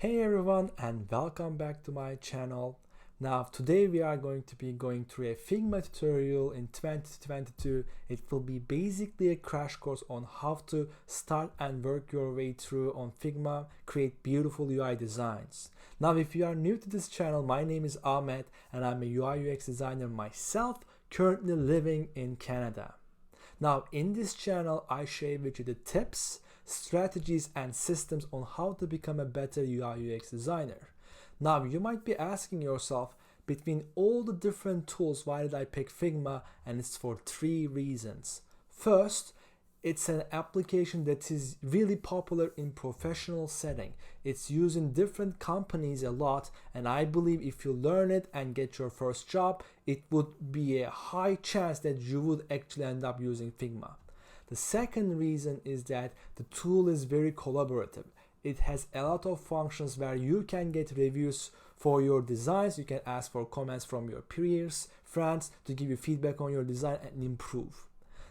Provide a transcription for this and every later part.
Hey everyone, and welcome back to my channel. Now today we are going to be going through a Figma tutorial in 2022. It will be basically a crash course on how to start and work your way through on Figma, create beautiful UI designs. Now if you are new to this channel, my name is Ahmet and I'm a UI UX designer myself, currently living in Canada. Now in this channel I share with you the tips, strategies and systems on how to become a better UI UX designer. Now you might be asking yourself, between all the different tools, why did I pick Figma? And it's for three reasons. First, it's an application that is really popular in professional setting. It's used in different companies a lot, and I believe if you learn it and get your first job, it would be a high chance that you would actually end up using Figma. The second reason is that the tool is very collaborative. It has a lot of functions where you can get reviews for your designs. You can ask for comments from your peers, friends to give you feedback on your design and improve.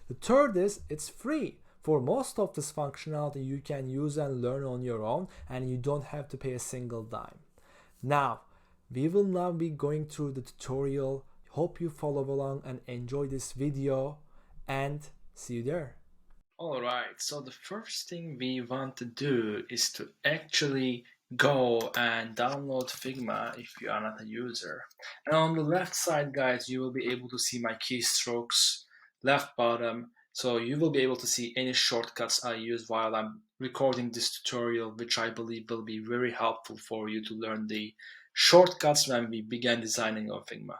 The third is it's free. For most of this functionality you can use and learn on your own, and you don't have to pay a single dime. Now, we will now be going through the tutorial. Hope you follow along and enjoy this video, and see you there. Alright, so the first thing we want to do is to actually go and download Figma if you are not a user. And on the left side, guys, you will be able to see my keystrokes, left bottom, so you will be able to see any shortcuts I use while I'm recording this tutorial, which I believe will be very helpful for you to learn the shortcuts when we begin designing on Figma.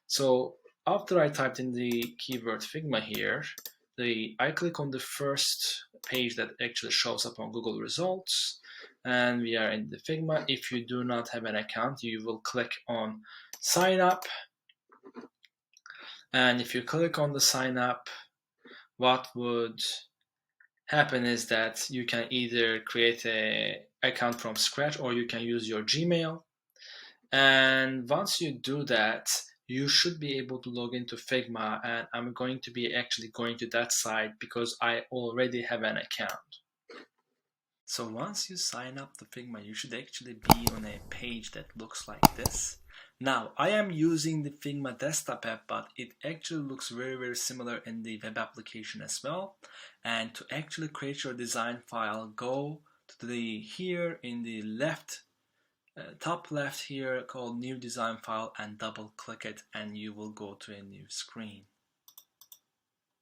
So after I typed in the keyword Figma here, I click on the first page that actually shows up on Google results, and we are in the Figma. If you do not have an account, you will click on sign up, and if you click on the sign up, what would happen is that you can either create an account from scratch or you can use your Gmail. And once you do that, you should be able to log into Figma, and I'm going to be actually going to that site because I already have an account. So once you sign up to Figma, you should actually be on a page that looks like this. Now, I am using the Figma desktop app, but it actually looks very similar in the web application as well. And to actually create your design file, go to the here in the left top left here called new design file and double click it, and you will go to a new screen.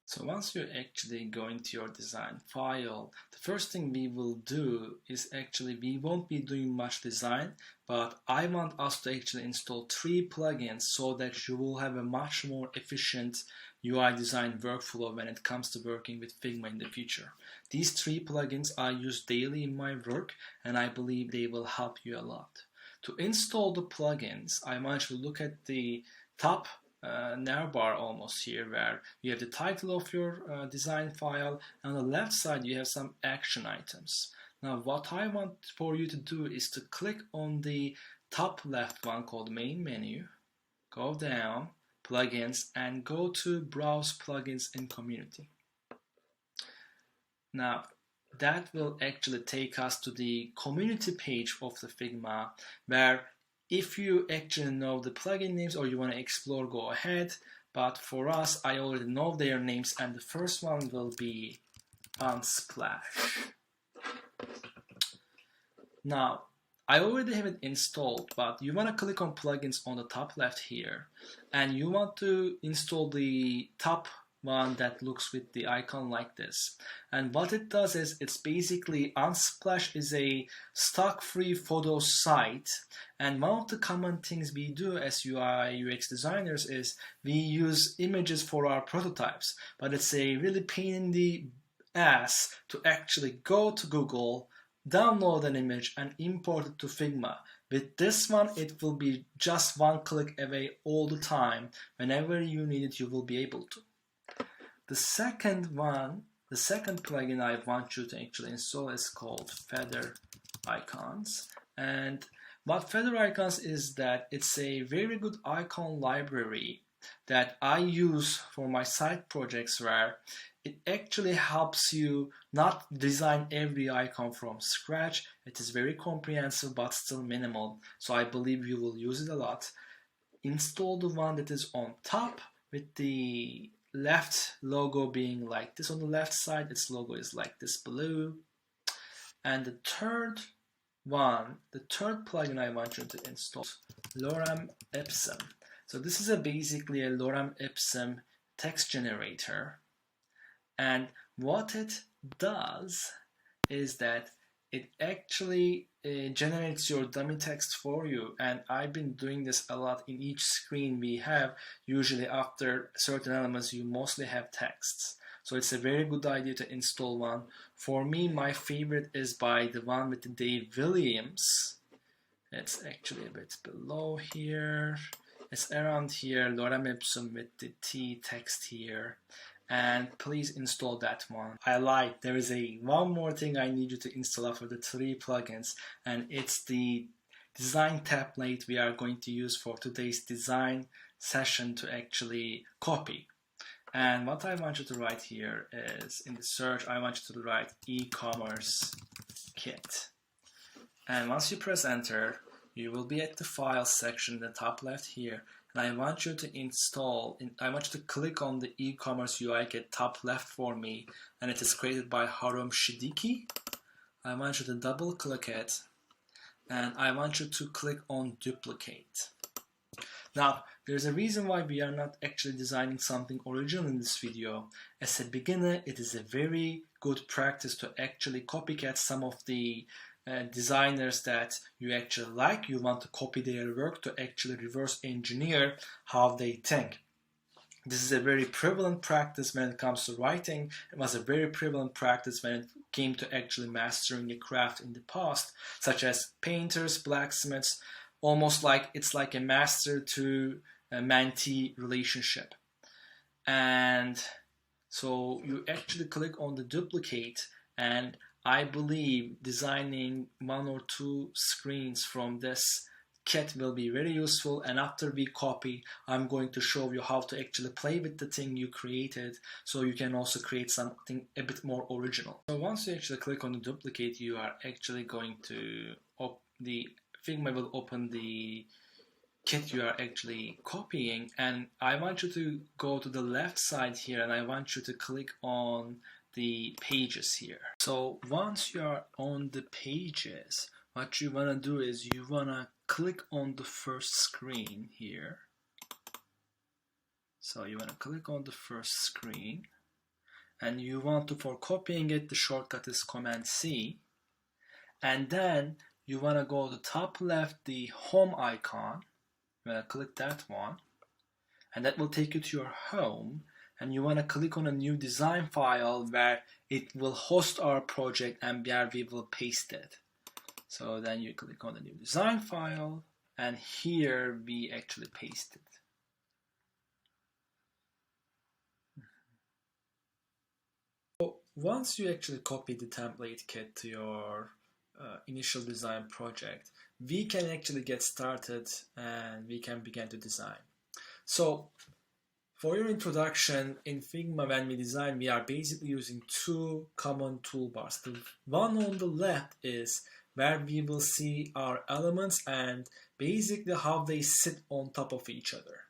So once you actually go into your design file, the first thing we will do is actually we won't be doing much design, but I want us to actually install 3 plugins so that you will have a much more efficient UI design workflow when it comes to working with Figma in the future. These 3 plugins I use daily in my work, and I believe they will help you a lot. To install the plugins, I want you to look at the top navbar almost here, where you have the title of your design file, and on the left side you have some action items. Now what I want for you to do is to click on the top left one called main menu, go down, plugins, and go to browse plugins in community. Now that will actually take us to the community page of the Figma, where if you actually know the plugin names or you want to explore, go ahead. But for us, I already know their names, and the first one will be Unsplash. Now, I already have it installed, but you want to click on plugins on the top left here, and you want to install the top one that looks with the icon like this. And what it does is, it's basically, Unsplash is a stock free photo site, and one of the common things we do as UI UX designers is we use images for our prototypes, but it's a really pain in the ass to actually go to Google, download an image and import it to Figma. With this one, it will be just one click away all the time. Whenever you need it, you will be able to. The second plugin I want you to actually install is called Feather Icons. And what Feather Icons is that it's a very good icon library that I use for my side projects, where it actually helps you not design every icon from scratch. It is very comprehensive but still minimal, so I believe you will use it a lot. Install the one that is on top with the left logo being like this on the left side. Its logo is like this below. And the third plugin I want you to install is Lorem Ipsum. So this is basically a Lorem Ipsum text generator. And what it does is that it actually generates your dummy text for you. And I've been doing this a lot. In each screen we have, usually after certain elements, you mostly have texts. So it's a very good idea to install one. For me, my favorite is by the one with the Dave Williams. It's actually a bit below here. It's around here, Lorem Ipsum with the T text here. And please install that one. I lied. There is one more thing I need you to install after the 3 plugins, and it's the design template we are going to use for today's design session to actually copy. And what I want you to write here is, in the search, I want you to write e-commerce kit. And once you press enter, you will be at the files section in the top left here. And I want you to I want you to click on the e-commerce UI kit top left for me, and it is created by Harum Shidiki. I want you to double click it, and I want you to click on duplicate. Now, there's a reason why we are not actually designing something original in this video. As a beginner, it is a very good practice to actually copycat some of the designers that you actually like. You want to copy their work to actually reverse engineer how they think. This is a very prevalent practice when it comes to writing. It was a very prevalent practice when it came to actually mastering a craft in the past, such as painters, blacksmiths. Almost like it's like a master to a mentee relationship. And so you actually click on the duplicate, and I believe designing 1 or 2 screens from this kit will be very useful. And after we copy, I'm going to show you how to actually play with the thing you created, so you can also create something a bit more original. So once you actually click on the duplicate, you are actually going to Figma will open the kit you are actually copying, and I want you to go to the left side here, and I want you to click on the pages here. So once you are on the pages, what you want to do is you want to click on the first screen here. So you want to click on the first screen, and you want to, for copying it, the shortcut is Command C, and then you want to go to the top left, the home icon. You want to click that one, and that will take you to your home. And you want to click on a new design file where it will host our project and where we will paste it. So then you click on the new design file, and here we actually paste it. So once you actually copy the template kit to your initial design project, we can actually get started and we can begin to design. So for your introduction, in Figma, when we design, we are basically using 2 common toolbars. The one on the left is where we will see our elements and basically how they sit on top of each other.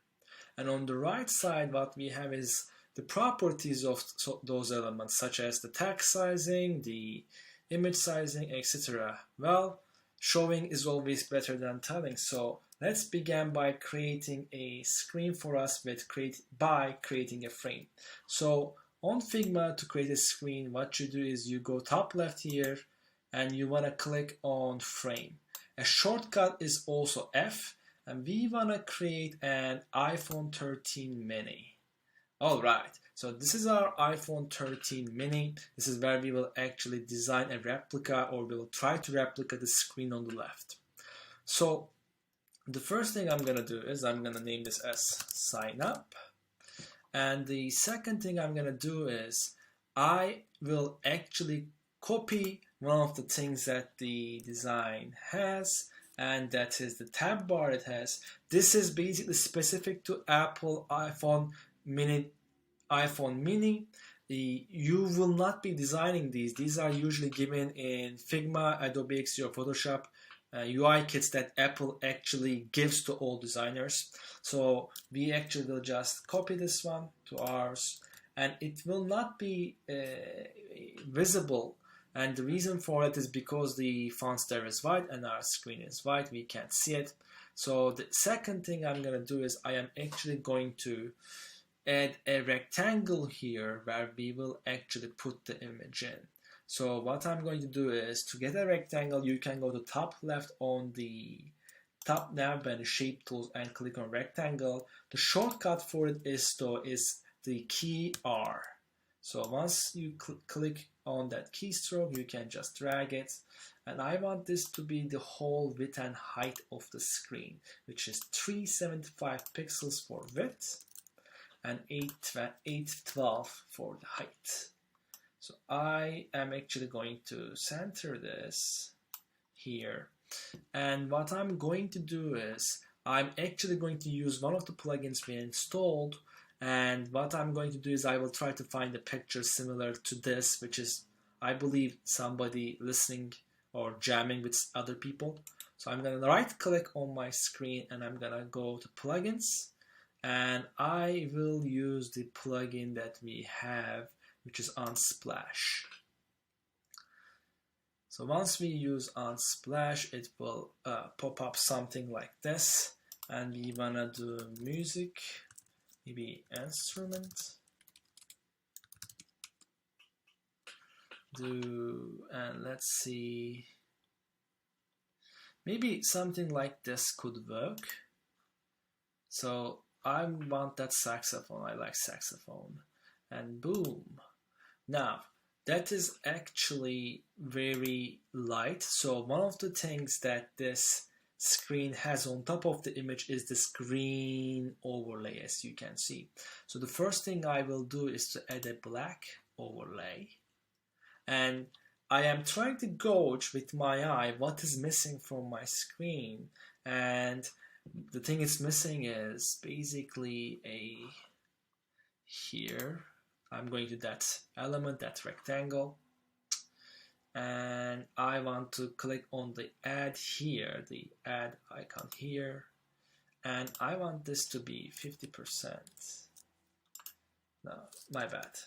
And on the right side, what we have is the properties of those elements, such as the text sizing, the image sizing, etc. Well, showing is always better than telling. So let's begin by creating a screen for us by creating a frame. So on Figma, to create a screen, what you do is you go top left here, and you want to click on frame. A shortcut is also F, and we want to create an iPhone 13 mini. Alright, so this is our iPhone 13 mini. This is where we will actually design a replica, or we will try to replicate the screen on the left. So the first thing I'm going to do is I'm going to name this as sign up. And the second thing I'm going to do is I will actually copy one of the things that the design has, and that is the tab bar it has. This is basically specific to Apple iPhone Mini. You will not be designing these. These are usually given in Figma, Adobe XD, or Photoshop UI kits that Apple actually gives to all designers. So we actually will just copy this one to ours, and it will not be visible. And the reason for it is because the font there is white and our screen is white. We can't see it. So the second thing I'm going to do is I am actually going to add a rectangle here where we will actually put the image in. So what I'm going to do is, to get a rectangle, you can go to top left on the top nav menu, shape tools, and click on rectangle. The shortcut for it is the key R. So once you click on that keystroke, you can just drag it. And I want this to be the whole width and height of the screen, which is 375 pixels for width and 812 for the height. So I am actually going to center this here. And what I'm going to do is I'm actually going to use one of the plugins we installed. And what I'm going to do is I will try to find a picture similar to this, which is, I believe, somebody listening or jamming with other people. So I'm going to right click on my screen and I'm going to go to plugins. And I will use the plugin that we have, which is Unsplash. So once we use Unsplash, it will pop up something like this. And we want to do music, maybe instrument. And let's see, maybe something like this could work. So I want that saxophone. I like saxophone. And boom. Now, that is actually very light. So one of the things that this screen has on top of the image is this green overlay, as you can see. So the first thing I will do is to add a black overlay. And I am trying to gauge with my eye what is missing from my screen. And the thing it's missing is basically here. I'm going to that element, that rectangle, and I want to click on the add here, the add icon here, and I want this to be 50%. No, my bad.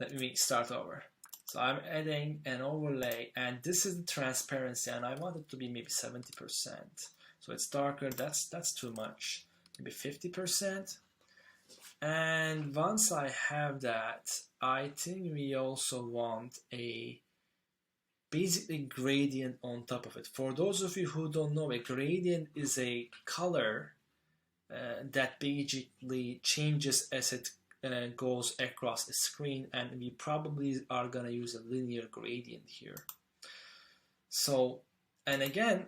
Let me start over. So I'm adding an overlay, and this is the transparency, and I want it to be maybe 70%. So it's darker, that's too much. Maybe 50%. And once I have that, I think we also want a basically gradient on top of it. For those of you who don't know, a gradient is a color that basically changes as it goes across the screen, and we probably are going to use a linear gradient here. So, and again,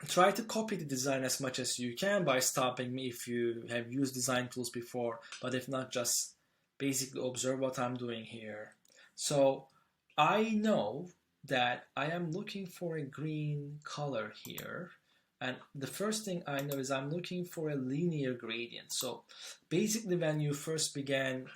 try to copy the design as much as you can by stopping me if you have used design tools before, but if not, just basically observe what I'm doing here. So I know that I am looking for a green color here, and the first thing I know is I'm looking for a linear gradient. So basically when you first began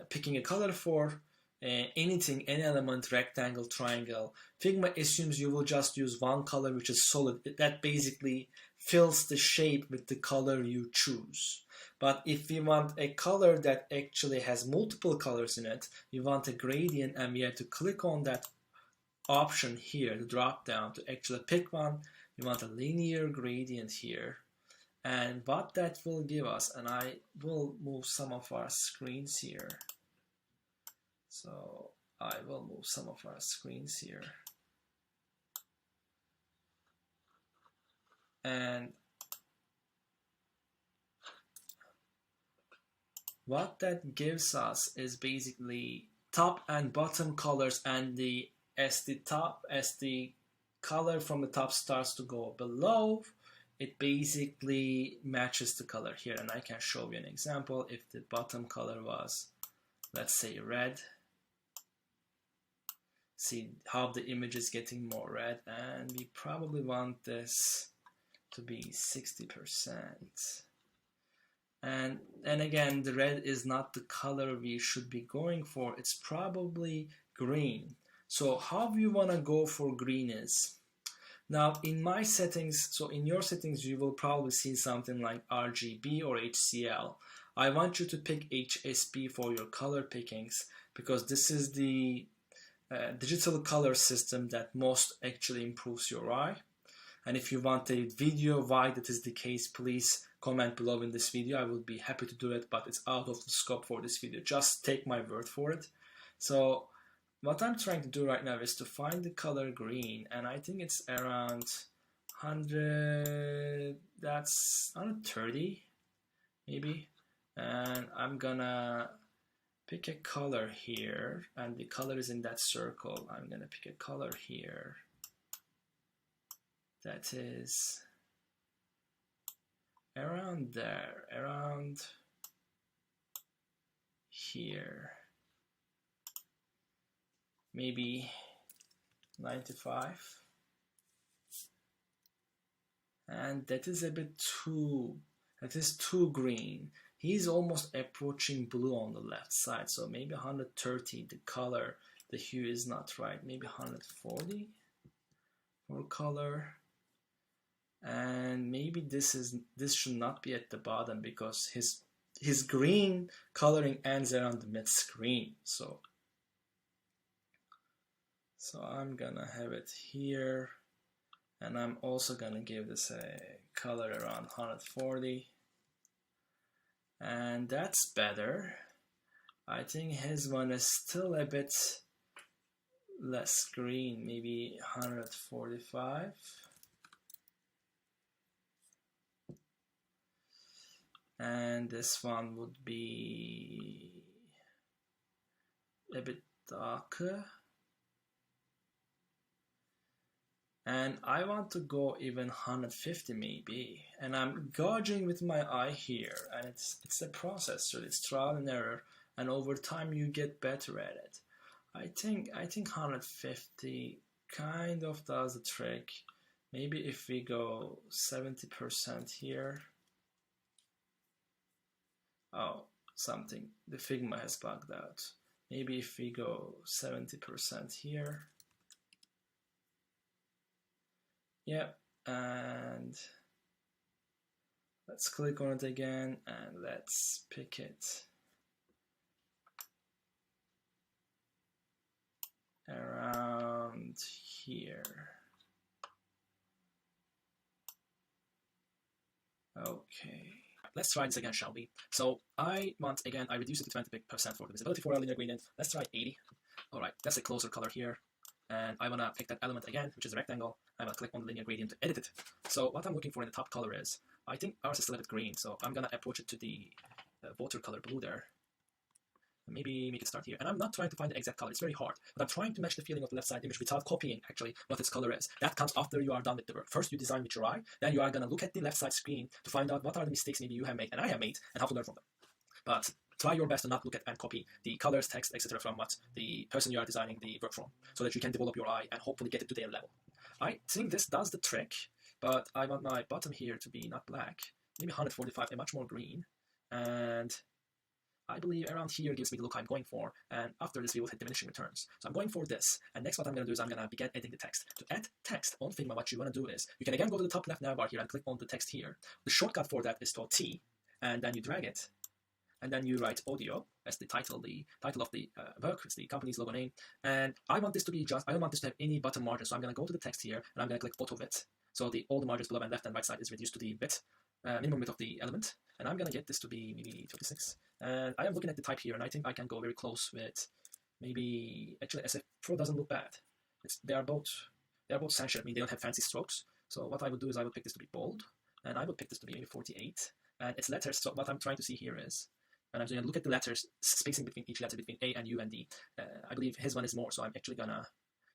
picking a color for anything, any element, rectangle, triangle, Figma assumes you will just use one color which is solid. That basically fills the shape with the color you choose. But if we want a color that actually has multiple colors in it, we want a gradient, and we have to click on that option here, the drop down, to actually pick one. We want a linear gradient here. And what that will give us, and I will move some of our screens here. So I will move some of our screens here. And what that gives us is basically top and bottom colors, and as the color from the top starts to go below, it basically matches the color here. And I can show you an example. If the bottom color was, let's say, red, see how the image is getting more red, and we probably want this to be 60%. And again, the red is not the color we should be going for. It's probably green. So how you want to go for green is, now in my settings, so in your settings you will probably see something like RGB or HCL. I want you to pick HSB for your color pickings, because this is the digital color system that most actually improves your eye. And if you want a video why that is the case, please comment below in this video. I will be happy to do it, but it's out of the scope for this video. Just take my word for it. So what I'm trying to do right now is to find the color green, and I think it's around 100, that's 130 maybe. And I'm gonna pick a color here, and the color is in that circle. I'm gonna pick a color here that is around there, around here, maybe 95. And that is a bit too, that is too green. He's almost approaching blue on the left side, so maybe 130, the color, the hue is not right. Maybe 140 for color. And maybe this should not be at the bottom, because his green coloring ends around the mid screen. So I'm gonna have it here, and I'm also gonna give this a color around 140, and that's better. I think his one is still a bit less green, maybe 145. And this one would be a bit darker. And I want to go even 150 maybe. And I'm gauging with my eye here, and it's a process, so it's trial and error, and over time you get better at it. I think 150 kind of does the trick. Maybe if we go 70% here. Oh, something, the Figma has bugged out. Maybe if we go 70% here. Yep, and let's click on it again, and let's pick it around here. Okay. Let's try this again, shall we? So I reduce it to 20% for the visibility for our linear gradient. Let's try 80. All right, that's a closer color here. And I want to pick that element again, which is a rectangle. I want to click on the linear gradient to edit it. So what I'm looking for in the top color is, I think ours is still a bit green, so I'm going to approach it to the watercolor blue there. Maybe make it start here. And I'm not trying to find the exact color, it's very hard, but I'm trying to match the feeling of the left side image without copying actually what its color is. That comes after you are done with the work. First you design with your eye, then you are going to look at the left side screen to find out what are the mistakes maybe you have made and I have made, and how to learn from them. But try your best to not look at and copy the colors, text, etc. from what the person you are designing the work from, so that you can develop your eye and hopefully get it to their level. I think this does the trick, but I want my bottom here to be not black, maybe 145, a much more green, and I believe around here gives me the look I'm going for, and after this we will hit diminishing returns. So I'm going for this, and next what I'm going to do is I'm going to begin editing the text. To add text on Figma, what you want to do is, you can again go to the top left navbar here and click on the text here. The shortcut for that is called T, and then you drag it, and then you write audio as the title of the work, it's the company's logo name, and I want this to be I don't want this to have any bottom margin, so I'm going to go to the text here, and I'm going to click auto width. So all the margins below and left and right side is reduced to the width, minimum width of the element, and I'm going to get this to be maybe 56. And I am looking at the type here, and I think I can go very close with maybe, actually SF Pro doesn't look bad. They are both sanctioned. I mean, they don't have fancy strokes. So what I would do is I would pick this to be bold, and I would pick this to be maybe 48. And it's letters, so what I'm trying to see here is, and I'm going to look at the letters, spacing between each letter, between A and U and D. I believe his one is more, so I'm actually going to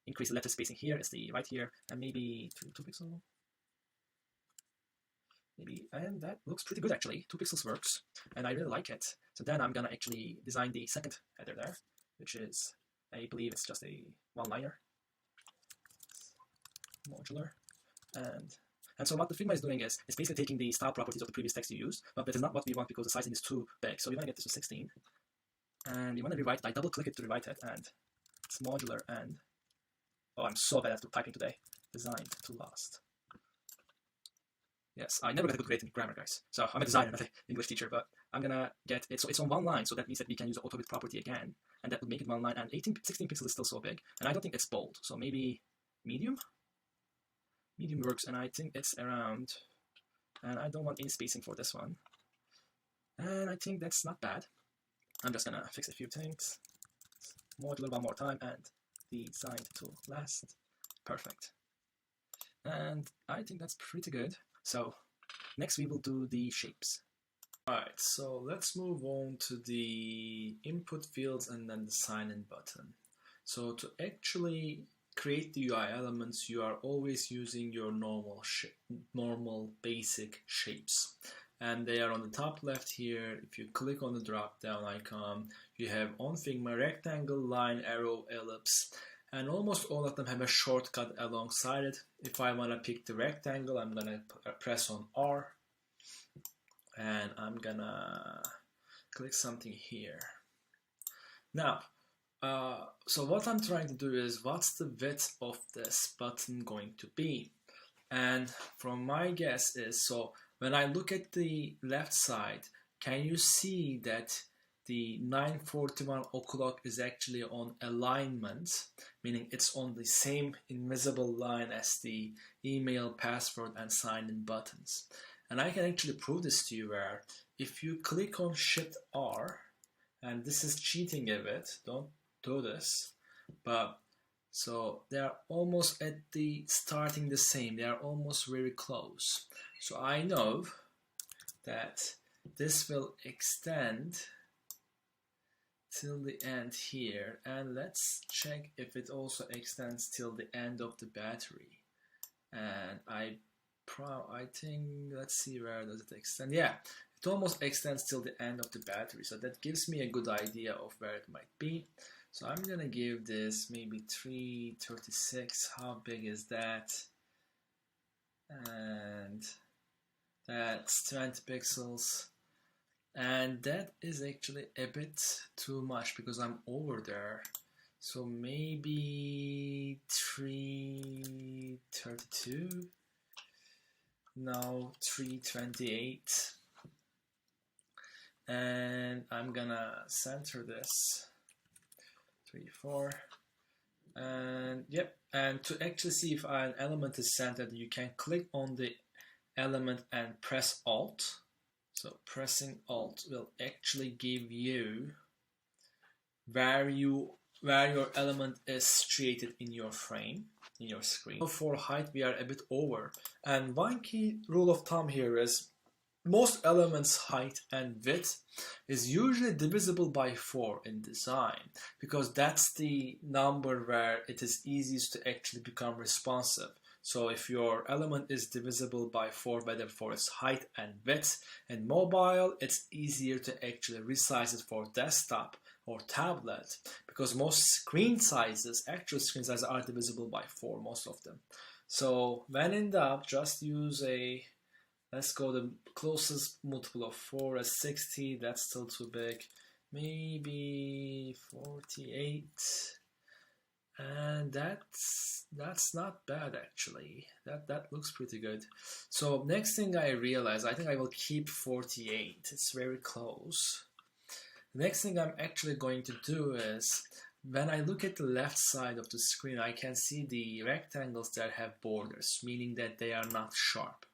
increase the letter spacing here, it's the right here, and maybe 2 pixels. Maybe, and that looks pretty good actually. 2 pixels works, and I really like it. So then I'm gonna actually design the second header there, which is I believe it's just a one-liner, modular, and so what the Figma is doing is it's basically taking the style properties of the previous text you used, but that is not what we want because the sizing is too big. So we want to get this to 16, and we want to rewrite it. I double click it to rewrite it, and it's modular, and oh, I'm so bad at typing today. Designed to last. Yes, I never got a good grade in grammar, guys. So I'm a designer, not an English teacher, but I'm gonna get it. So it's on one line, so that means that we can use the auto width property again, and that would make it one line. And 16 pixels is still so big, and I don't think it's bold. So maybe medium. Medium works, and I think it's around. And I don't want any spacing for this one. And I think that's not bad. I'm just gonna fix a few things. Modular one more time, and designed to last. Perfect. And I think that's pretty good. So next we will do the shapes. Alright, so let's move on to the input fields and then the sign in button. So to actually create the UI elements, you are always using your normal basic shapes. And they are on the top left here. If you click on the drop down icon, you have on Figma rectangle, line, arrow, ellipse. And almost all of them have a shortcut alongside it. If I want to pick the rectangle, I'm going to press on R. And I'm going to click something here. Now, so what I'm trying to do is, what's the width of this button going to be? And from my guess is, so when I look at the left side, can you see that the 9:41 o'clock is actually on alignment, meaning it's on the same invisible line as the email, password, and sign-in buttons. And I can actually prove this to you where if you click on Shift R, and this is cheating a bit, don't do this, but so they are almost at the starting the same, they are almost very close. So I know that this will extend till the end here, and let's check if it also extends till the end of the battery. And I think, let's see, where does it extend? Yeah, it almost extends till the end of the battery, so that gives me a good idea of where it might be. So I'm gonna give this maybe 336. How big is that? And that's 20 pixels. And that is actually a bit too much because I'm over there. So maybe 332. No, 328. And I'm gonna center this. 3, 4. And yep. And to actually see if an element is centered, you can click on the element and press Alt. So pressing Alt will actually give you where your element is situated in your frame, in your screen. So for height, we are a bit over. And one key rule of thumb here is most elements' height and width is usually divisible by 4 in design, because that's the number where it is easiest to actually become responsive. So if your element is divisible by 4, whether for its height and width, and mobile, it's easier to actually resize it for desktop or tablet, because most screen sizes, actual screen sizes, are divisible by 4, most of them. So when in doubt, just use a, let's go the closest multiple of 4 as 60, that's still too big, maybe 48. And that's not bad actually. That looks pretty good. So next thing I realize, I think I will keep 48. It's very close. The next thing I'm actually going to do is, when I look at the left side of the screen, I can see the rectangles that have borders, meaning that they are not sharp.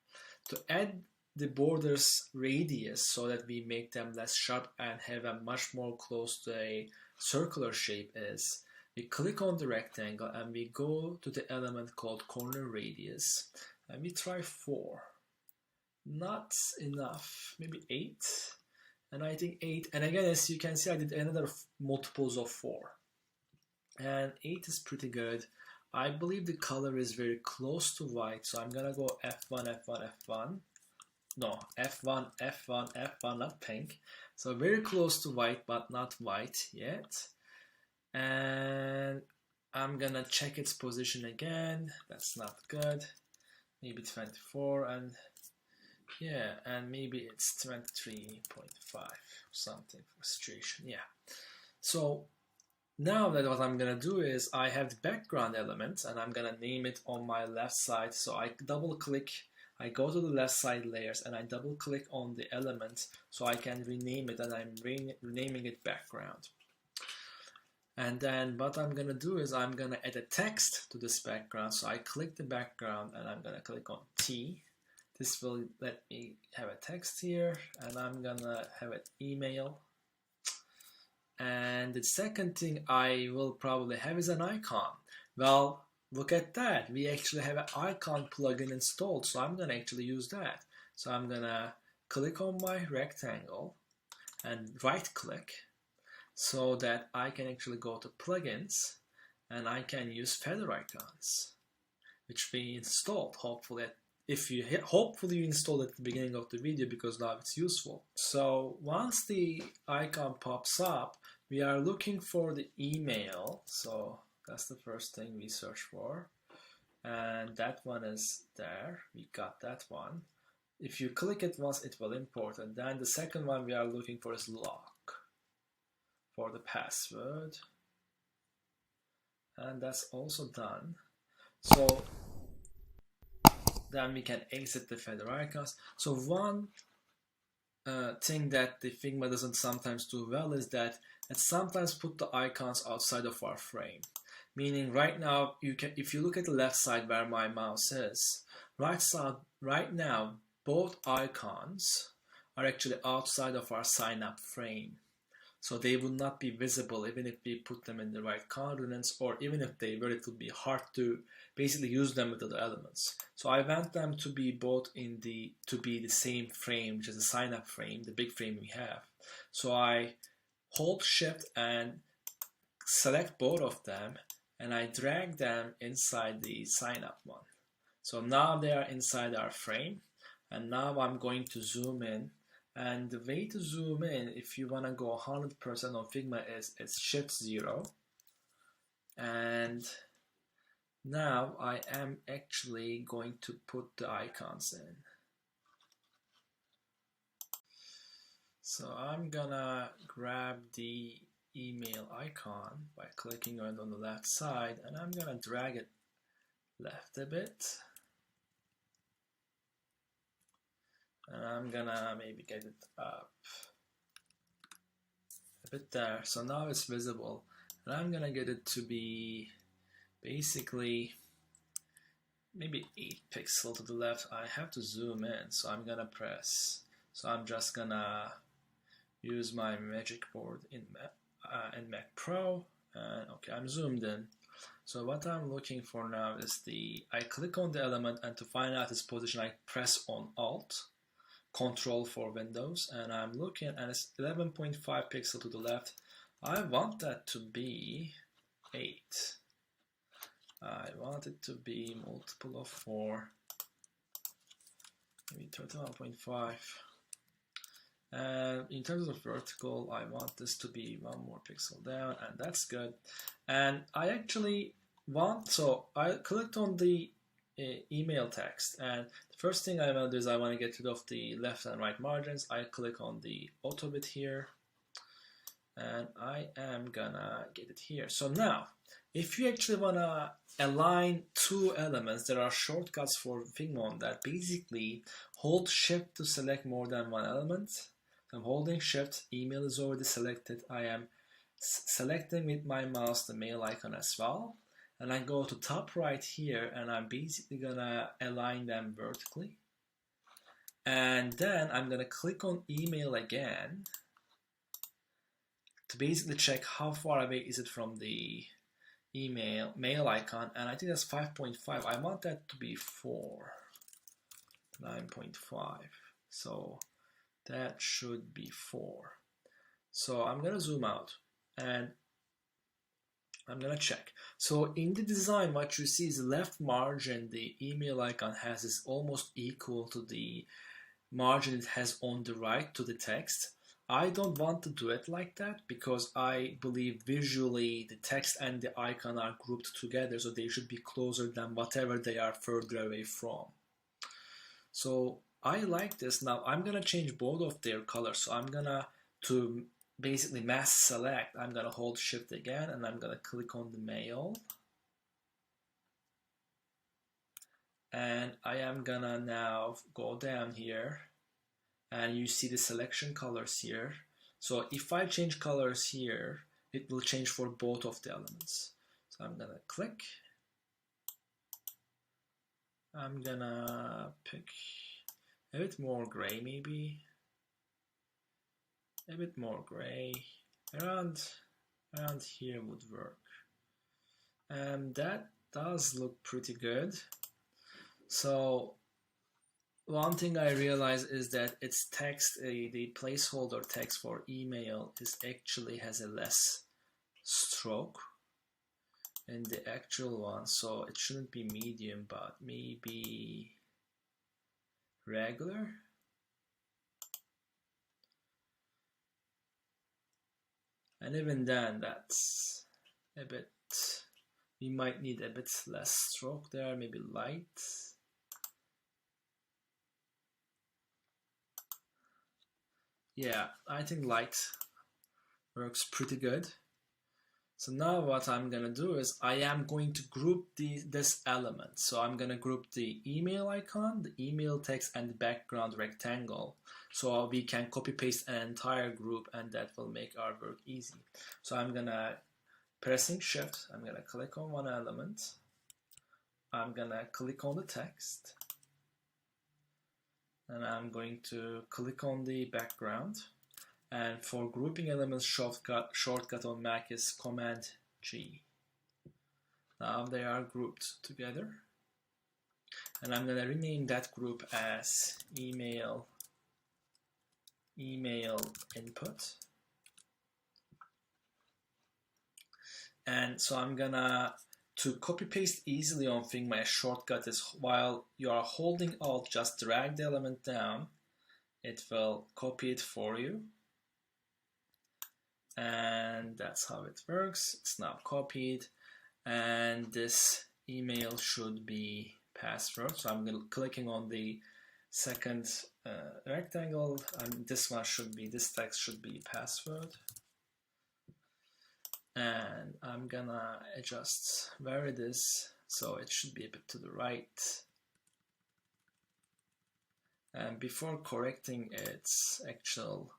To add the borders radius so that we make them less sharp and have a much more close to a circular shape is, we click on the rectangle and we go to the element called corner radius and we try 4. Not enough, maybe 8. And I think 8, and again, as you can see, I did another multiples of 4. And 8 is pretty good. I believe the color is very close to white, so I'm gonna go F1, F1, F1. No, F1, F1, F1, not pink. So very close to white, but not white yet. and I'm gonna check its position again. That's not good. Maybe 24, and yeah, and maybe it's 23.5 or something for situation. Yeah. So now that what I'm gonna do is I have the background element and I'm gonna name it on my left side. So I double click, I go to the left side layers and I double click on the element so I can rename it, and I'm renaming it background. And then what I'm gonna do is I'm gonna add a text to this background. So I click the background and I'm gonna click on T. This will let me have a text here, and I'm gonna have an email. And the second thing I will probably have is an icon. Well, look at that. We actually have an icon plugin installed, so I'm gonna actually use that. So I'm gonna click on my rectangle and right click, so that I can actually go to plugins and I can use feather icons, which we installed. Hopefully you installed it at the beginning of the video, because now it's useful. So once the icon pops up, we are looking for the email. So that's the first thing we search for, and that one is there. We got that one. If you click it once, it will import, and then the second one we are looking for is lock for the password, and that's also done. So then we can exit the feather icons. So one thing that the Figma doesn't sometimes do well is that it sometimes put the icons outside of our frame. Meaning right now, if you look at the left side where my mouse is, right now both icons are actually outside of our sign up frame. So they would not be visible even if we put them in the right coordinates, or even if they were, it would be hard to basically use them with other elements. So I want them to be both to be the same frame, which is a sign up frame, the big frame we have. So I hold shift and select both of them, and I drag them inside the sign up one. So now they are inside our frame, and now I'm going to zoom in. And the way to zoom in, if you want to go 100% on Figma, is it's Shift 0. And now I am actually going to put the icons in. So I'm gonna grab the email icon by clicking on it on the left side, and I'm gonna drag it left a bit. And I'm gonna maybe get it up a bit there. So now it's visible. And I'm gonna get it to be basically maybe 8 pixels to the left. I have to zoom in, so I'm gonna press. So I'm just gonna use my magic board in Mac Pro. And okay, I'm zoomed in. So what I'm looking for now is I click on the element, and to find out its position, I press on Alt. Control for Windows, and I'm looking, and it's 11.5 pixels to the left. I want that to be 8. I want it to be multiple of 4, maybe 31.5. And in terms of vertical, I want this to be 1 more pixel down, and that's good. And I actually so I clicked on the email text, and the first thing I want to do is I want to get rid of the left and right margins. I click on the auto bit here, and I am gonna get it here. So now, if you actually want to align 2 elements, there are shortcuts for Figma on that. Basically, hold shift to select more than 1 element. I'm holding shift, email is already selected. I am selecting with my mouse the mail icon as well. And I go to top right here, and I'm basically gonna align them vertically. And then I'm gonna click on email again to basically check how far away is it from the mail icon, and I think that's 5.5. I want that to be 4, 9.5. So that should be 4. So I'm gonna zoom out, and I'm gonna check. So in the design, what you see is the left margin the email icon has is almost equal to the margin it has on the right to the text. I don't want to do it like that because I believe visually the text and the icon are grouped together, so they should be closer than whatever they are further away from. So I like this. Now I'm gonna change both of their colors. So I'm gonna, to basically mask select, I'm gonna hold shift again and I'm gonna click on the mail. And I am gonna now go down here and you see the selection colors here. So if I change colors here, it will change for both of the elements. So I'm gonna click. I'm gonna pick a bit more gray, maybe. A bit more gray. Around here would work. And that does look pretty good. So one thing I realized is that its text, the placeholder text for email actually has a less stroke in the actual one, so it shouldn't be medium, but maybe regular. And even then, that's a bit, we might need a bit less stroke there, maybe light. Yeah, I think light works pretty good. So now what I'm gonna do is I am going to group this element. So I'm gonna group the email icon, the email text, and the background rectangle. So we can copy paste an entire group and that will make our work easy. So I'm gonna, pressing shift, I'm gonna click on one element. I'm gonna click on the text. And I'm going to click on the background. And for grouping elements, shortcut on Mac is Command G. Now they are grouped together. And I'm going to rename that group as email input. And so I'm gonna, to copy paste easily on Figma, a shortcut is while you are holding Alt, just drag the element down. It will copy it for you. And that's how it works. It's now copied. And this email should be password. So I'm clicking on the second rectangle. And this text should be password. And I'm gonna adjust where it is, so it should be a bit to the right. And before correcting its actual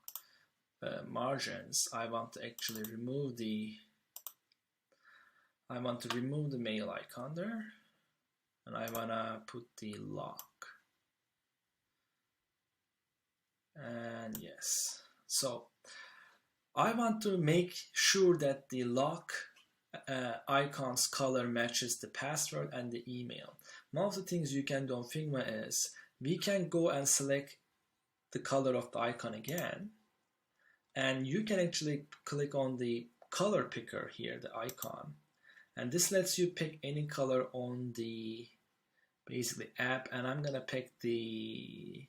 margins, I want to actually remove the mail icon there, and I wanna put the lock. And yes, so I want to make sure that the lock icon's color matches the password and the email. One of the things you can do on Figma is we can go and select the color of the icon again, and you can actually click on the color picker here, the icon, and this lets you pick any color on the basically app, and I'm gonna pick the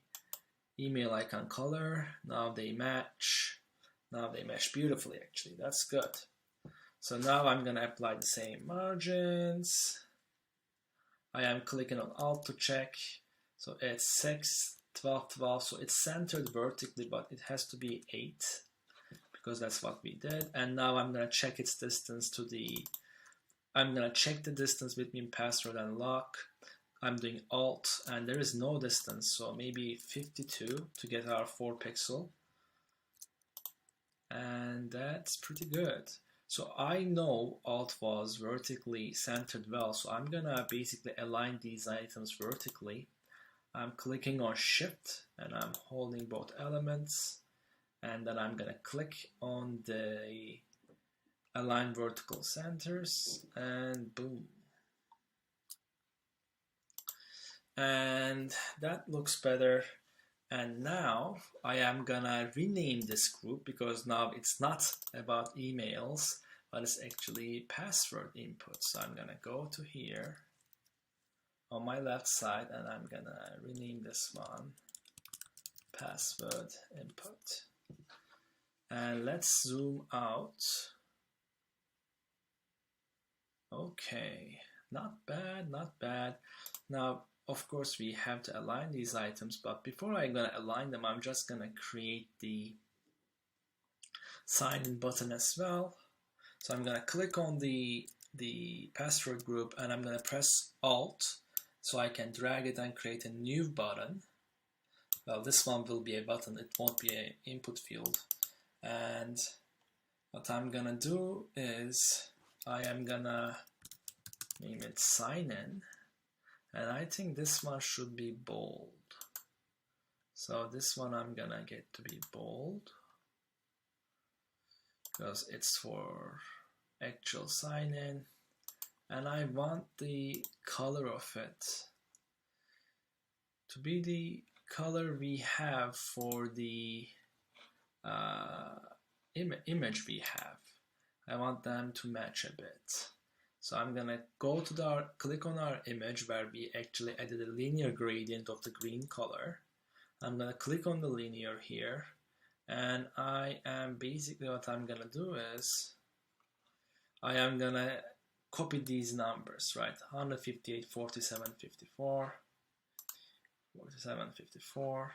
email icon color. Now they match. Now they mesh beautifully, actually. That's good. So now I'm going to apply the same margins. I am clicking on Alt to check. So it's 6, 12, 12. So it's centered vertically, but it has to be 8 because that's what we did. And now I'm going to check its distance to the, I'm going to check the distance between password and lock. I'm doing Alt and there is no distance. So maybe 52 to get our 4 pixel. And that's pretty good. So I know Alt was vertically centered well, so I'm gonna basically align these items vertically. I'm clicking on Shift and I'm holding both elements, and then I'm gonna click on the Align Vertical Centers, and boom. And that looks better. And now I am gonna rename this group because now it's not about emails, but it's actually password input. So I'm gonna go to here on my left side and I'm gonna rename this one password input. And let's zoom out. Okay, not bad, not bad. Now, of course, we have to align these items, but before I'm gonna align them, I'm just gonna create the sign in button as well. So I'm gonna click on the password group and I'm gonna press Alt so I can drag it and create a new button. Well, this one will be a button, it won't be an input field. And what I'm gonna do is I am gonna name it sign in, and I think this one should be bold. So this one I'm gonna get to be bold because it's for actual sign in, and I want the color of it to be the color we have for the image we have. I want them to match a bit. So I'm gonna go to click on our image where we actually added a linear gradient of the green color. I'm gonna click on the linear here, and I am basically what I'm gonna do is I am gonna copy these numbers, right? 158, 47, 54, 47, 54.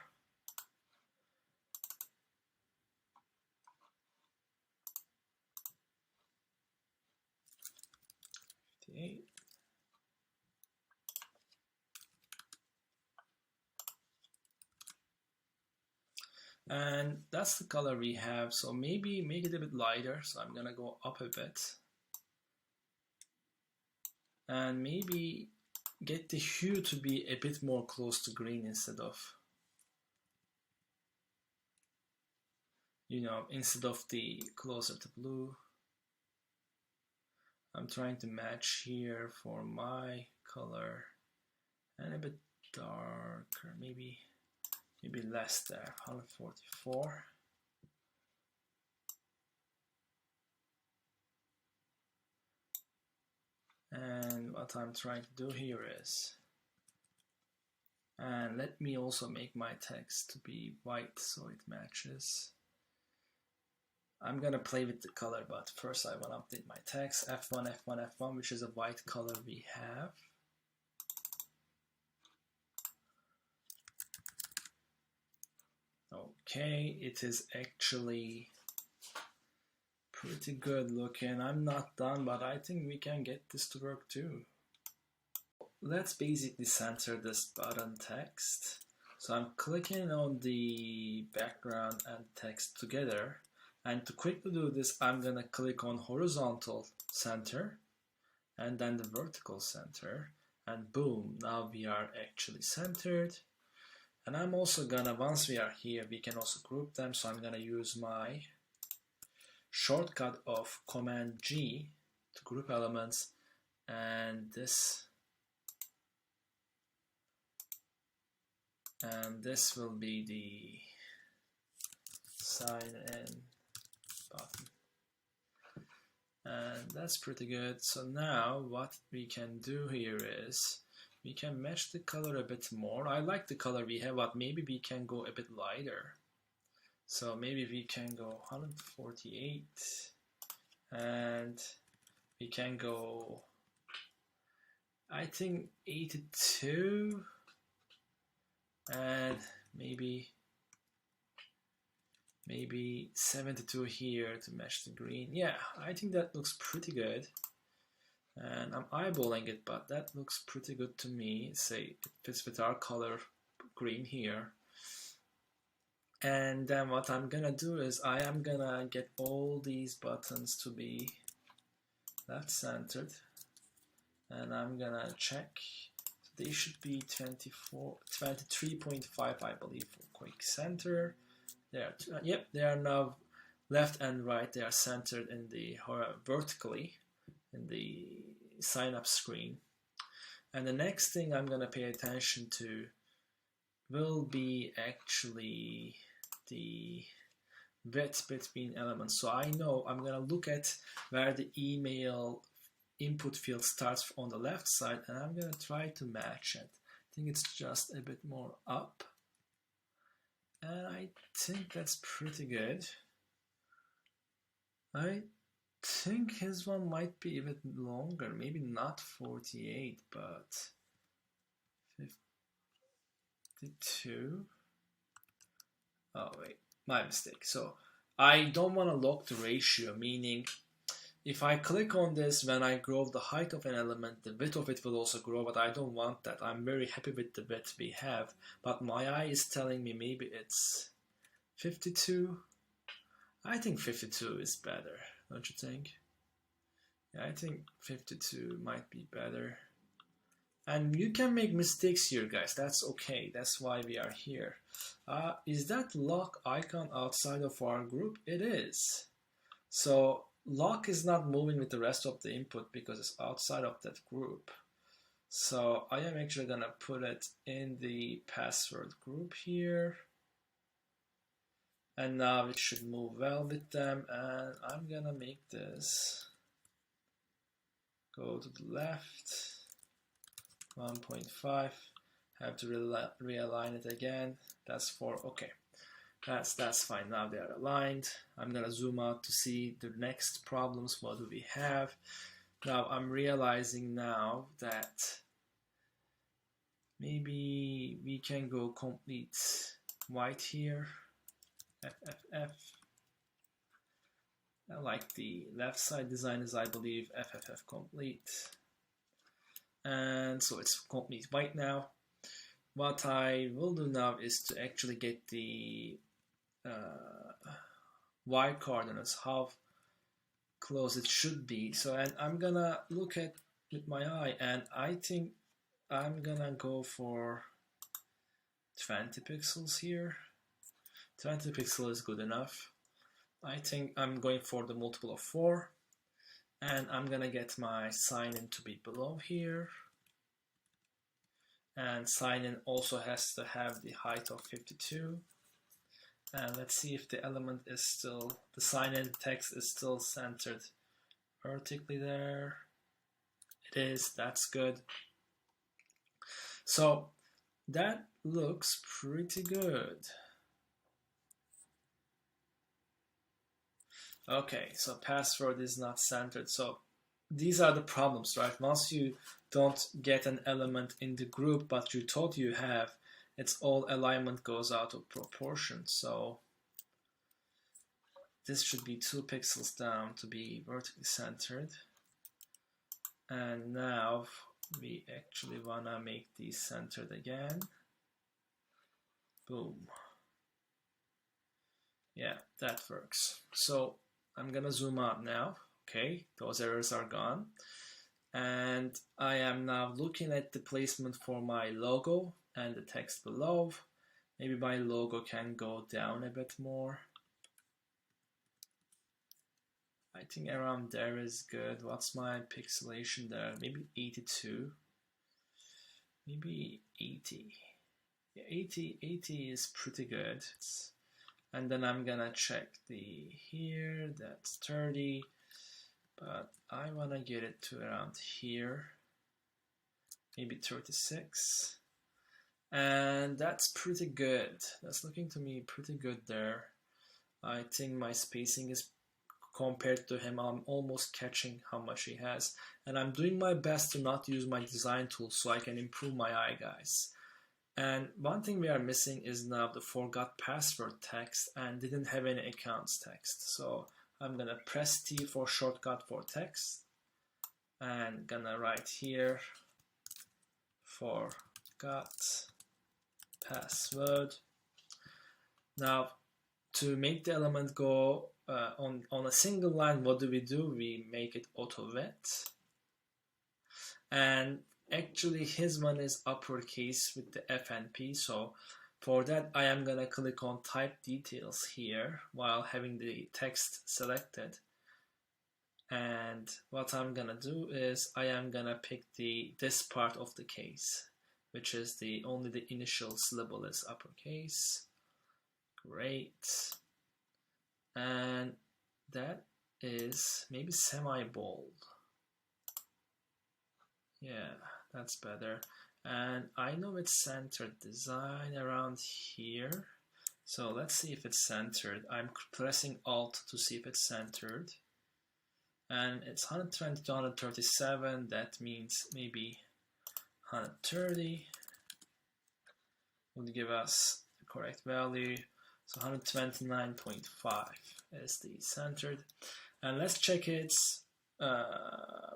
And that's the color we have, so maybe make it a bit lighter. So I'm gonna go up a bit and maybe get the hue to be a bit more close to green instead of, instead of the closer to blue. I'm trying to match here for my color, and a bit darker, maybe less there, 144. And what I'm trying to do here is, and let me also make my text to be white so it matches. I'm gonna play with the color, but first I want to update my text. F1, F1, F1, which is a white color we have. Okay, it is actually pretty good looking. I'm not done, but I think we can get this to work too. Let's basically center this button text. So I'm clicking on the background and text together. And to quickly do this, I'm gonna click on horizontal center and then the vertical center, and boom, now we are actually centered. And I'm also gonna, once we are here, we can also group them. So I'm gonna use my shortcut of Command G to group elements, and this will be the sign in button, and that's pretty good. So now what we can do here is we can match the color a bit more. I like the color we have, but maybe we can go a bit lighter. So maybe we can go 148, and we can go, I think 82, and maybe 72 here to match the green. Yeah, I think that looks pretty good. And I'm eyeballing it, but that looks pretty good to me. Say it fits with our color green here. And then what I'm gonna do is I am gonna get all these buttons to be left centered, and I'm gonna check. They should be 23.5, I believe, for quick center. Yep, they are now left and right. They are centered in the vertically in the sign up screen. And the next thing I'm gonna pay attention to will be actually the width between elements. So I know I'm gonna look at where the email input field starts on the left side, and I'm gonna try to match it. I think it's just a bit more up, and I think that's pretty good. I think his one might be even longer, maybe not 48, but 52. Oh wait, my mistake. So I don't want to lock the ratio, meaning if I click on this, when I grow the height of an element, the width of it will also grow, but I don't want that. I'm very happy with the width we have, but my eye is telling me maybe it's 52. I think 52 is better, don't you think? Yeah, I think 52 might be better. And you can make mistakes here, guys. That's okay. That's why we are here. Is that lock icon outside of our group? It is. So lock is not moving with the rest of the input because it's outside of that group. So I am actually gonna put it in the password group here. And now it should move well with them. And I'm gonna make this go to the left. 1.5, have to realign it again. That's 4. Okay, that's fine. Now they are aligned. I'm gonna zoom out to see the next problems. What do we have? Now I'm realizing now that maybe we can go complete white here. FFF. I like the left side design is, I believe, FFF complete. And so it's complete white now. What I will do now is to actually get the y coordinates, how close it should be. So, and I'm gonna look at with my eye, and I think I'm gonna go for 20 pixels here. 20 pixels is good enough. I think I'm going for the multiple of 4. And I'm gonna get my sign in to be below here. And sign in also has to have the height of 52. And let's see if the element is still, the sign in text is still centered vertically there. It is, that's good. So that looks pretty good. Okay, so password is not centered. So these are the problems, right? Once you don't get an element in the group, but you thought you have, its all alignment goes out of proportion. So this should be 2 pixels down to be vertically centered. And now we actually wanna make these centered again. Boom. Yeah, that works. So I'm gonna zoom out now. Okay, those errors are gone. And I am now looking at the placement for my logo and the text below. Maybe my logo can go down a bit more. I think around there is good. What's my pixelation there? Maybe 82. Maybe 80. Yeah, 80 is pretty good. And then I'm gonna check the here, that's 30. But I want to get it to around here, maybe 36. And that's pretty good. That's looking to me pretty good there. I think my spacing is, compared to him, I'm almost catching how much he has. And I'm doing my best to not use my design tools so I can improve my eye, guys. And one thing we are missing is now the forgot password text and didn't have any accounts text. So I'm gonna press T for shortcut for text and gonna write here forgot password. Now to make the element go on a single line, what do? We make it auto vet, and actually his one is uppercase with the F and P, so for that I am gonna click on type details here while having the text selected, and what I'm gonna do is I am gonna pick this part of the case, which is only the initial syllable is uppercase. Great. And that is maybe semi-bold. Yeah, that's better. And I know it's centered design around here. So let's see if it's centered. I'm pressing Alt to see if it's centered. and it's 120 to 137. That means maybe 130 would give us the correct value. So 129.5 is the centered. And let's check its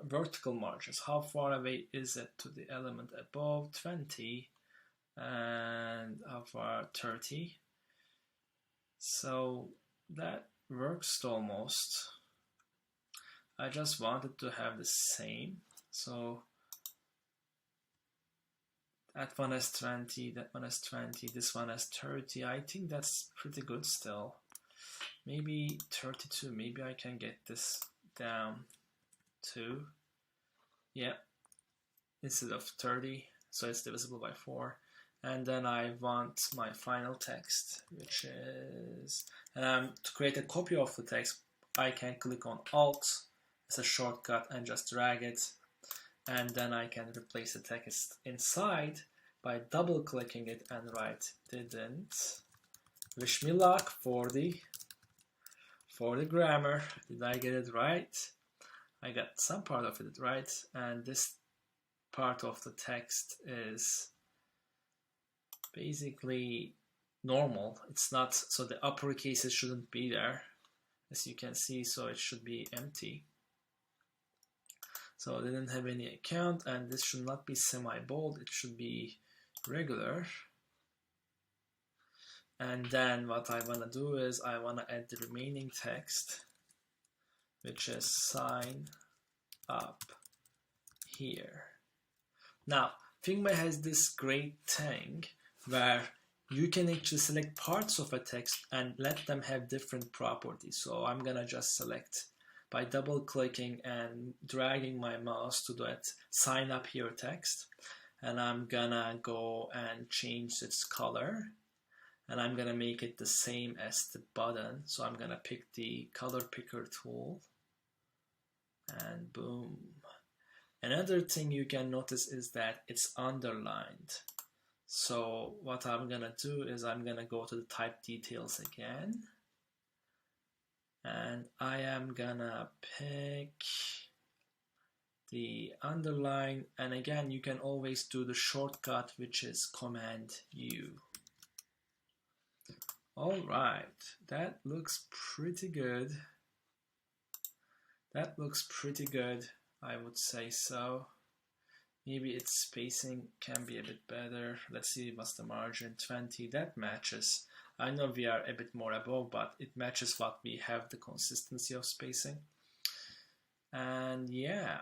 vertical margins. How far away is it to the element above? 20. And how far? 30. So that works almost. I just wanted to have the same. So that one has 20, that one has 20, this one has 30. I think that's pretty good still. Maybe 32. Maybe I can get this down to, yeah, instead of 30. So it's divisible by 4. And then I want my final text, which is, to create a copy of the text, I can click on Alt as a shortcut and just drag it. And then I can replace the text inside by double clicking it and write didn't. Wish me luck for the grammar. Did I get it right? I got some part of it right, and this part of the text is basically normal. It's not, so the upper cases shouldn't be there, as you can see, so it should be empty. So I didn't have any account, and this should not be semi-bold, it should be regular. And then what I want to do is I want to add the remaining text, which is sign up here. Now, Figma has this great thing where you can actually select parts of a text and let them have different properties. So I'm gonna just select by double clicking and dragging my mouse to that sign up here text, and I'm gonna go and change its color, and I'm gonna make it the same as the button. So I'm gonna pick the color picker tool, and boom. Another thing you can notice is that it's underlined. So what I'm gonna do is I'm gonna go to the type details again, and I am gonna pick the underline, and again you can always do the shortcut, which is Command U. Alright, that looks pretty good. That looks pretty good, I would say so. Maybe its spacing can be a bit better. Let's see what's the margin. 20, that matches. I know we are a bit more above, but it matches what we have, the consistency of spacing. And yeah,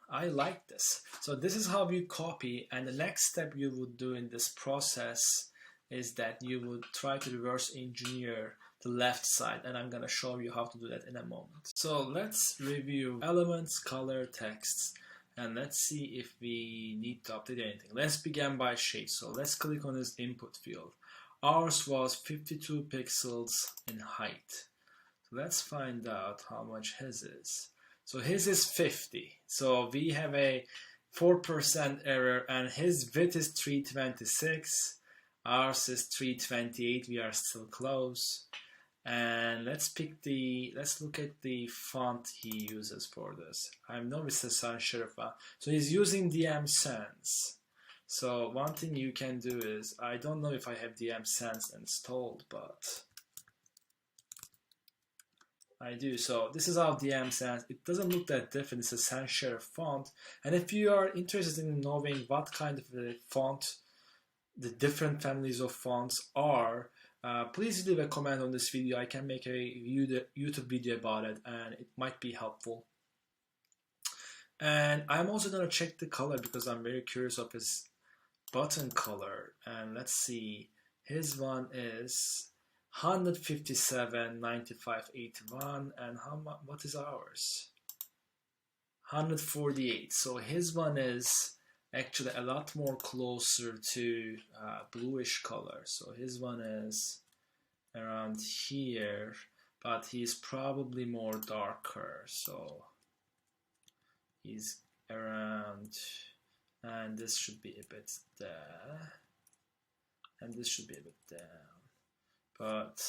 I like this. So this is how you copy, and the next step you would do in this process is that you would try to reverse engineer the left side, and I'm gonna show you how to do that in a moment. So let's review elements, color, texts, and let's see if we need to update anything. Let's begin by shade. So let's click on this input field. Ours was 52 pixels in height. So let's find out how much his is. So his is 50. So we have a 4% error, and his width is 326. Ours is 328. We are still close. And let's look at the font he uses for this. I know it's a sans serif font. So he's using DM Sans. So one thing you can do is, I don't know if I have DM Sans installed, but I do. So this is how DM Sans. It doesn't look that different. It's a sans serif font. And if you are interested in knowing what kind of a font the different families of fonts are, please leave a comment on this video. I can make a YouTube video about it, and it might be helpful. And I'm also going to check the color because I'm very curious of his button color. And let's see, his one is 157, 95, 81, and what is ours? 148. So his one is actually a lot more closer to bluish color. So his one is around here, but he's probably more darker. So he's around, and this should be a bit there, and this should be a bit down. But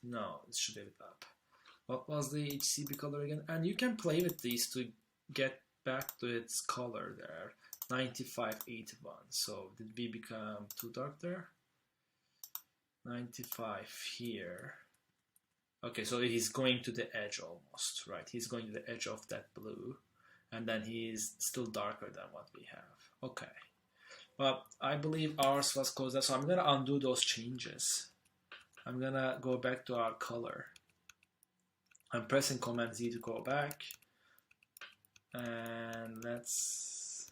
no, it should be a bit up. What was the HCB color again? And you can play with these to get back to its color there. 9581. So did we become too dark there? 95 here. Okay, so he's going to the edge almost, right? He's going to the edge of that blue, and then he's still darker than what we have. Okay, but I believe ours was closer, so I'm gonna undo those changes. I'm gonna go back to our color. I'm pressing Command Z to go back, and let's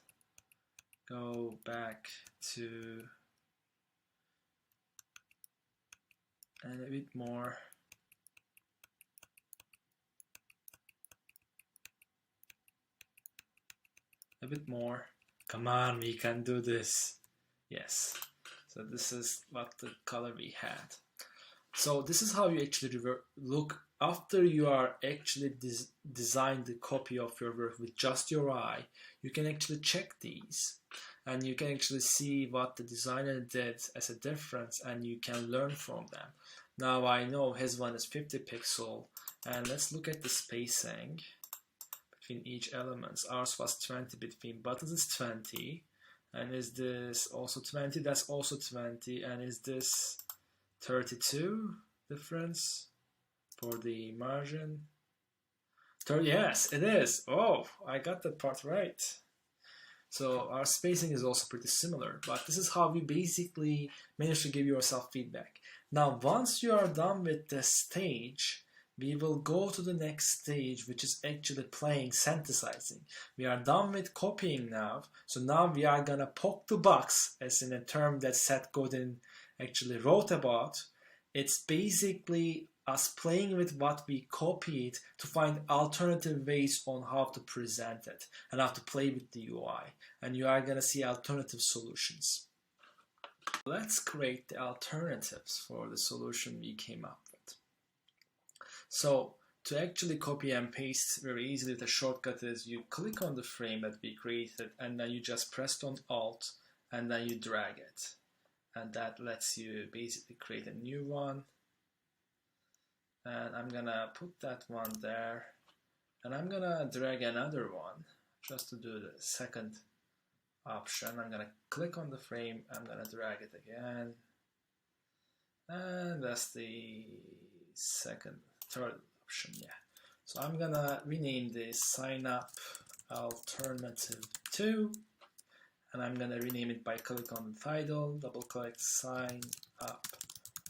go back to and a bit more. A bit more. Come on, we can do this. Yes. So this is what the color we had. So this is how you actually look after you are actually designed the copy of your work with just your eye. You can actually check these, and you can actually see what the designer did as a difference, and you can learn from them. Now I know his one is 50 pixel, and let's look at the spacing between each elements. Ours was 20 between buttons is 20, and is this also 20? That's also 20, and is this 32 difference for the margin? Yes, it is. Oh, I got that part right. So our spacing is also pretty similar, but this is how we basically manage to give yourself feedback. Now, once you are done with this stage, we will go to the next stage, which is actually playing, synthesizing. We are done with copying now, so now we are gonna poke the box, as in a term that Seth Godin actually wrote about. It's basically us playing with what we copied to find alternative ways on how to present it and how to play with the UI. And you are gonna see alternative solutions. Let's create the alternatives for the solution we came up with. So to actually copy and paste very easily, the shortcut is you click on the frame that we created, and then you just press on Alt, and then you drag it. And that lets you basically create a new one. And I'm gonna put that one there, and I'm gonna drag another one just to do the second option. I'm gonna click on the frame, I'm gonna drag it again, and that's the third option. Yeah, so I'm gonna rename this sign up alternative 2, and I'm gonna rename it by click on the title, double click sign up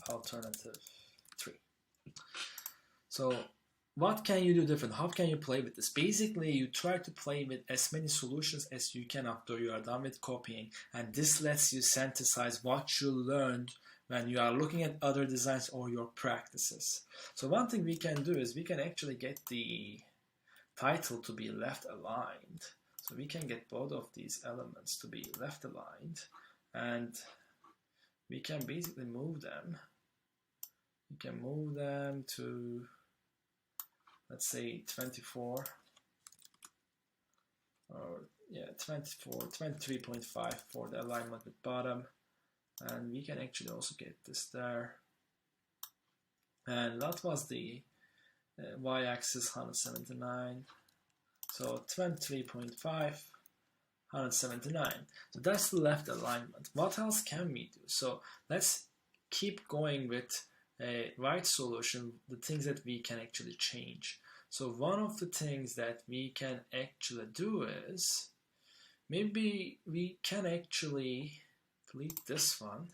alternative 3. So what can you do different? How can you play with this? Basically, you try to play with as many solutions as you can after you are done with copying, and this lets you synthesize what you learned when you are looking at other designs or your practices. So one thing we can do is we can actually get the title to be left aligned. So we can get both of these elements to be left aligned, and we can basically move them. We can move them to, let's say 24, or yeah, 23.5 for the alignment with bottom, and we can actually also get this there. And that was the y-axis 179, so 23.5, 179. So that's the left alignment. What else can we do? So let's keep going with a right solution, the things that we can actually change. So one of the things that we can actually do is maybe we can actually delete this one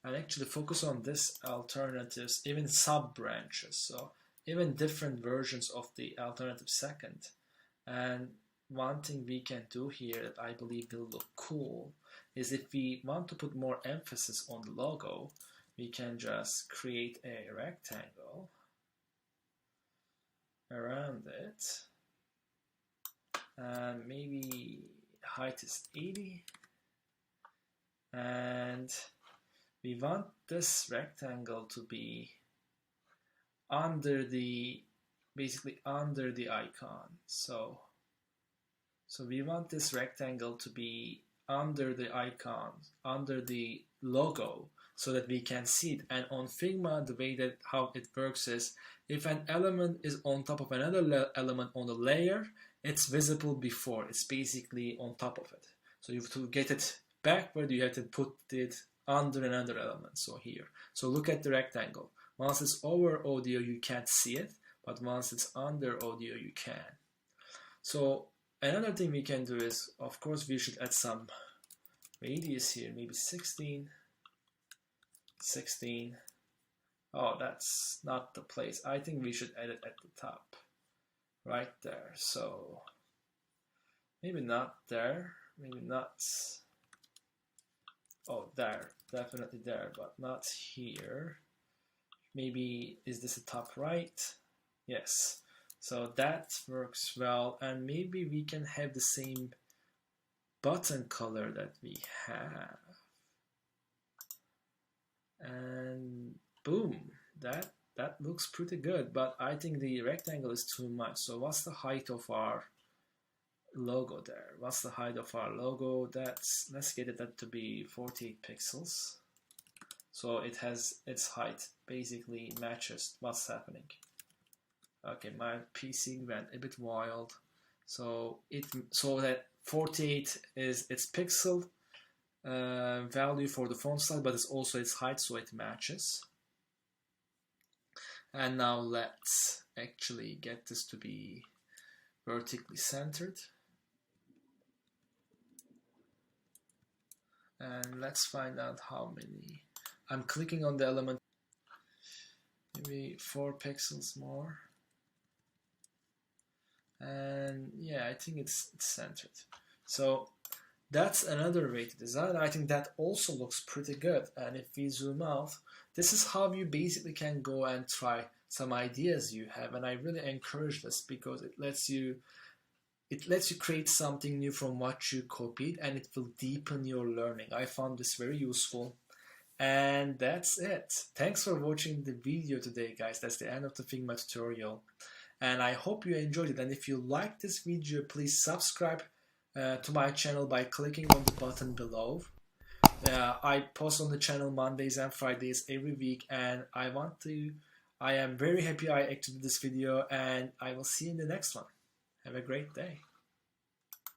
and actually focus on this alternatives, even sub branches, so even different versions of the alternative second. And one thing we can do here that I believe will look cool is if we want to put more emphasis on the logo, we can just create a rectangle around it, and maybe height is 80, and we want this rectangle to be under the, basically under the icon. So we want this rectangle to be under the icon, under the logo, so that we can see it. And on Figma, the way that how it works is, if an element is on top of another element on the layer, it's visible before. It's basically on top of it. So you have to get it backward, you have to put it under another element. So here. So look at the rectangle. Once it's over audio, you can't see it, but once it's under audio, you can. So another thing we can do is, of course, we should add some radius here, maybe 16. Oh, that's not the place. I think we should add it at the top, right there. So maybe not there, maybe not, oh, there, definitely there, but not here. Maybe, is this a top right? Yes. So that works well, and maybe we can have the same button color that we have. And boom, that looks pretty good, but I think the rectangle is too much. So what's the height of our logo there? What's the height of our logo? Let's get it to be 48 pixels. So it has its height basically matches what's happening. Okay, my PC went a bit wild. So that 48 is its pixel value for the font size, but it's also its height, so it matches. And now let's actually get this to be vertically centered. And let's find out how many. I'm clicking on the element, maybe 4 pixels more. And yeah, I think it's centered. So that's another way to design. I think that also looks pretty good. And if we zoom out, this is how you basically can go and try some ideas you have. And I really encourage this because it lets you create something new from what you copied, and it will deepen your learning. I found this very useful. And that's it. Thanks for watching the video today, guys. That's the end of the Figma tutorial. And I hope you enjoyed it. And if you like this video, please subscribe to my channel by clicking on the button below. I post on the channel Mondays and Fridays every week, and I am very happy I acted this video, and I will see you in the next one. Have a great day.